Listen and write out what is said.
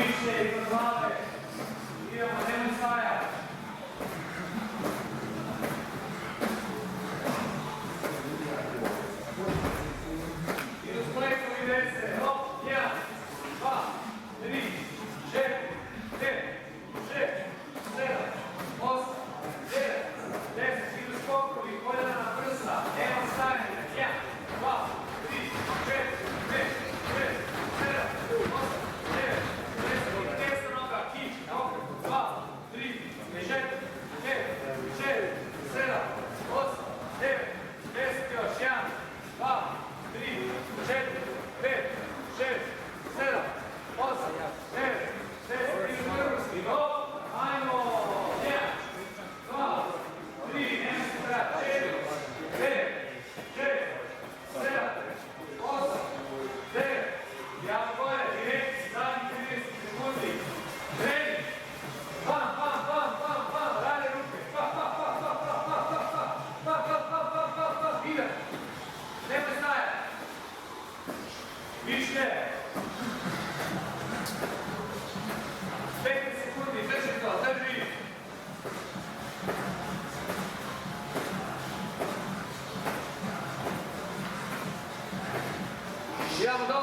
Više iznad glave. Idemo, nemoj stajati. Idu splekovi dese. Hop, 1, 2, 3, 4, 5, 6, 7, 8, 9, 10. Idu skokovi, koljena na prsa. Evo stajanje. 1, 2, 3, 4, 5, 6, 7, 8, 9, 10. Desna noga, kič, opet. 2, 3, 4, 5, 6, 7, 8, 9, 10. Još 1, 2, 3, 4, 5, 6, 7, 8, 9, 10. Idu vrhunski. Hop, ajmo. 1, 2, 3, nema se trati. 4, 5, 6, 7, 8, 9. Ja gore, direkci, zadnji 30 sekundi. Kreni. Pam, pam, pam, pam, pam. Rade ruke. Pam, pam, pam, pam, pam, pam, pam, pam. Pam, pam, pam, pam, pam, pam. Idem. Nemoj stajati. Više. 15 sekundi, drži to, drži. Idemo dole.